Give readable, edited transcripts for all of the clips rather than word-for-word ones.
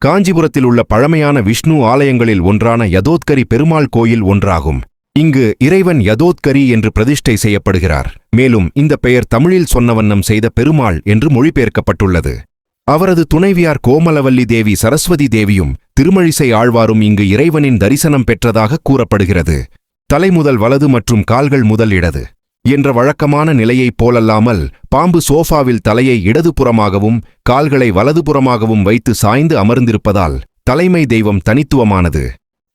காஞ்சிபுரத்தில் உள்ள பழமையான விஷ்ணு ஆலயங்களில் ஒன்றான யதோத்கரி பெருமாள் கோயில் ஒன்றாகும். இங்கு இறைவன் யதோத்கரி என்று பிரதிஷ்டை செய்யப்படுகிறார். மேலும் இந்த பெயர் தமிழில் சொன்னவண்ணம் செய்த பெருமாள் என்று மொழிபெயர்க்கப்பட்டுள்ளது. அவரது துணைவியார் கோமலவல்லி தேவி சரஸ்வதி தேவியும் திருமழிசை ஆழ்வாரும் இங்கு இறைவனின் தரிசனம் பெற்றதாக கூறப்படுகிறது. தலை முதல் வலது மற்றும் கால்கள் முதல் இடது என்ற வழக்கமான நிலையைப் போலல்லாமல் பாம்பு சோஃபாவில் தலையை இடதுபுறமாகவும் கால்களை வலதுபுறமாகவும் வைத்து சாய்ந்து அமர்ந்திருப்பதால் தலைமை தெய்வம் தனித்துவமானது.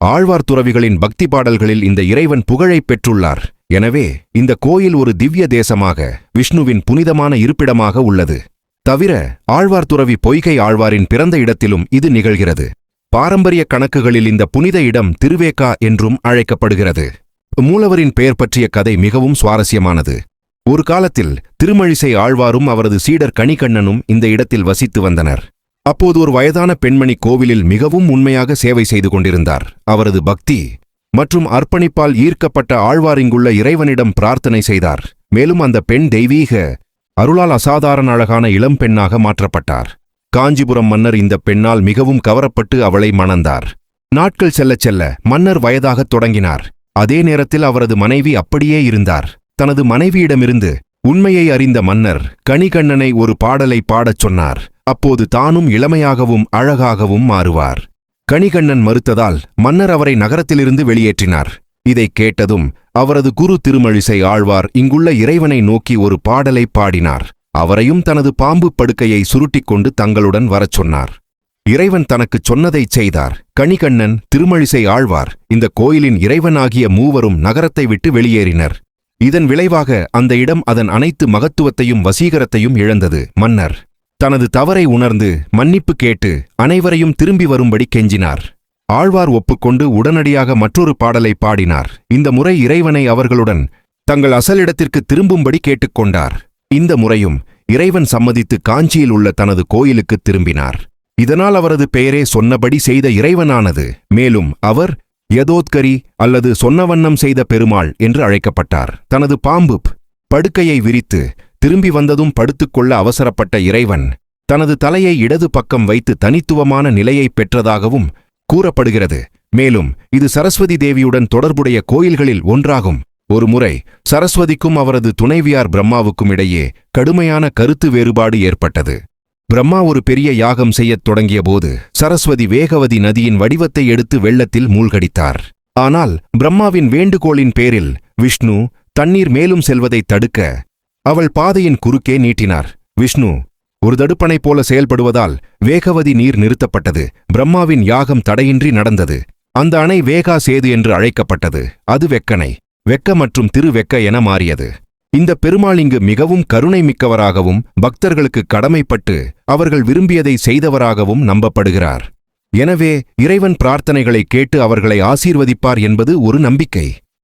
ஆழ்வார் துறவிகளின் பக்தி பாடல்களில் இந்த இறைவன் புகழைப் பெற்றுள்ளார். எனவே இந்த கோயில் ஒரு திவ்ய தேசமாக, விஷ்ணுவின் புனிதமான இருப்பிடமாக உள்ளது. தவிர ஆழ்வார் துறவி பொய்கை ஆழ்வாரின் பிறந்த இடத்திலும் இது நிகழ்கிறது. பாரம்பரிய கணக்குகளில் இந்த புனித இடம் திருவேக்கா என்றும் அழைக்கப்படுகிறது. மூலவரின் பெயர் பற்றிய கதை மிகவும் சுவாரஸ்யமானது. ஒரு காலத்தில் திருமழிசை ஆழ்வாரும் அவரது சீடர் கணிகண்ணனும் இந்த இடத்தில் வசித்து வந்தனர். அப்போது ஒரு வயதான பெண்மணி கோவிலில் மிகவும் உண்மையாக சேவை செய்து கொண்டிருந்தார். அவரது பக்தி மற்றும் அர்ப்பணிப்பால் ஈர்க்கப்பட்ட ஆழ்வார் இங்குள்ள இறைவனிடம் பிரார்த்தனை செய்தார். மேலும் அந்த பெண் தெய்வீக அருளால் அசாதாரண அழகான இளம் பெண்ணாக மாற்றப்பட்டார். காஞ்சிபுரம் மன்னர் இந்த பெண்ணால் மிகவும் கவரப்பட்டு அவளை மணந்தார். நாட்கள் செல்லச் செல்ல மன்னர் வயதாகத் தொடங்கினார். அதே நேரத்தில் அவரது மனைவி அப்படியே இருந்தார். தனது மனைவியிடமிருந்து உண்மையை அறிந்த மன்னர் கணிகண்ணனை ஒரு பாடலை பாடச் சொன்னார். அப்போது தானும் இளமையாகவும் அழகாகவும் மாறுவார். கணிகண்ணன் மறுத்ததால் மன்னர் அவரை நகரத்திலிருந்து வெளியேற்றினார். இதைக் கேட்டதும் அவரது குரு திருமழிசை ஆழ்வார் இங்குள்ள இறைவனை நோக்கி ஒரு பாடலை பாடினார். அவரையும் தனது பாம்பு படுக்கையை சுருட்டிக்கொண்டு தங்களுடன் வரச் சொன்னார். இறைவன் தனக்குச் சொன்னதைச் செய்தார். கணிகண்ணன், திருமழிசை ஆழ்வார், இந்த கோயிலின் இறைவனாகிய மூவரும் நகரத்தை விட்டு வெளியேறினர். இதன் விளைவாக அந்த இடம் அதன் அனைத்து மகத்துவத்தையும் வசீகரத்தையும் இழந்தது. மன்னர் தனது தவறை உணர்ந்து மன்னிப்பு கேட்டு அனைவரையும் திரும்பி வரும்படி கெஞ்சினார். ஆழ்வார் ஒப்புக்கொண்டு உடனடியாக மற்றொரு பாடலை பாடினார். இந்த முறை இறைவனை அவர்களுடன் தங்கள் அசலிடத்திற்கு திரும்பும்படி கேட்டுக்கொண்டார். இந்த முறையும் இறைவன் சம்மதித்து காஞ்சியில் உள்ள தனது கோயிலுக்கு திரும்பினார். இதனால் அவரது பெயரே சொன்னபடி செய்த இறைவனானது. மேலும் அவர் யதோத்கரி அல்லது சொன்னவண்ணம் செய்த பெருமாள் என்று அழைக்கப்பட்டார். தனது பாம்பு படுக்கையை விரித்து திரும்பி வந்ததும் படுத்துக்கொள்ள அவசரப்பட்ட இறைவன் தனது தலையை இடது பக்கம் வைத்து தனித்துவமான நிலையை பெற்றதாகவும் கூறப்படுகிறது. மேலும் இது சரஸ்வதி தேவியுடன் தொடர்புடைய கோயில்களில் ஒன்றாகும். ஒருமுறை சரஸ்வதிக்கும் அவரது துணைவியார் பிரம்மாவுக்கும் இடையே கடுமையான கருத்து வேறுபாடு ஏற்பட்டது. பிரம்மா ஒரு பெரிய யாகம் செய்யத் தொடங்கியபோது சரஸ்வதி வேகவதி நதியின் வடிவத்தை எடுத்து வெள்ளத்தில் மூழ்கடித்தார். ஆனால் பிரம்மாவின் வேண்டுகோளின் பேரில் விஷ்ணு தண்ணீர் மேலும் செல்வதைத் தடுக்க அவள் பாதையின் குறுக்கே நீட்டினார். விஷ்ணு ஒரு தடுப்பணை போல செயல்படுவதால் வேகவதி நீர் நிறுத்தப்பட்டது. பிரம்மாவின் யாகம் தடையின்றி நடந்தது. அந்த அணை வேகா சேது என்று அழைக்கப்பட்டது. அது வெக்கணை, வெக்க மற்றும் திருவெக்க என மாறியது. இந்த பெருமாள் இங்கு மிகவும் கருணை மிக்கவராகவும் பக்தர்களுக்கு கடமைப்பட்டு அவர்கள் விரும்பியதை செய்தவராகவும் நம்பப்படுகிறார். எனவே இறைவன் பிரார்த்தனைகளை கேட்டு அவர்களை ஆசீர்வதிப்பார் என்பது ஒரு நம்பிக்கை.